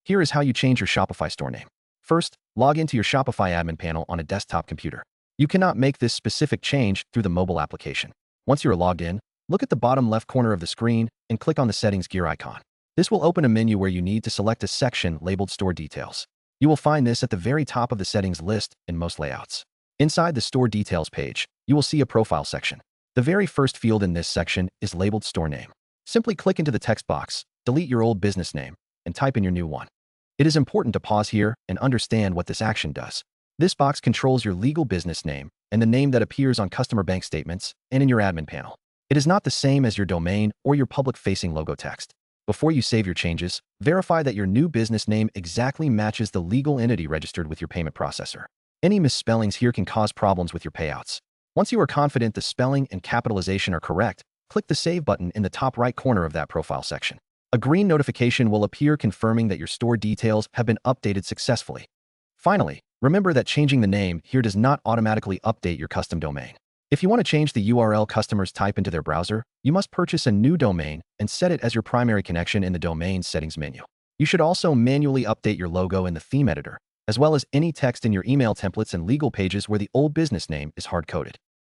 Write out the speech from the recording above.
Here is how you change your Shopify store name. First, log into your Shopify admin panel on a desktop computer. You cannot make this specific change through the mobile application. Once you are logged in, look at the bottom left corner of the screen and click on the Settings gear icon. This will open a menu where you need to select a section labeled Store Details. You will find this at the very top of the settings list in most layouts. Inside the Store Details page, you will see a Profile section. The very first field in this section is labeled Store Name. Simply click into the text box, delete your old business name, and type in your new one. It is important to pause here and understand what this action does. This box controls your legal business name and the name that appears on customer bank statements and in your admin panel. It is not the same as your domain or your public-facing logo text. Before you save your changes, verify that your new business name exactly matches the legal entity registered with your payment processor. Any misspellings here can cause problems with your payouts. Once you are confident the spelling and capitalization are correct, click the Save button in the top right corner of that profile section. A green notification will appear confirming that your store details have been updated successfully. Finally, remember that changing the name here does not automatically update your custom domain. If you want to change the URL customers type into their browser, you must purchase a new domain and set it as your primary connection in the Domain Settings menu. You should also manually update your logo in the theme editor, as well as any text in your email templates and legal pages where the old business name is hard-coded.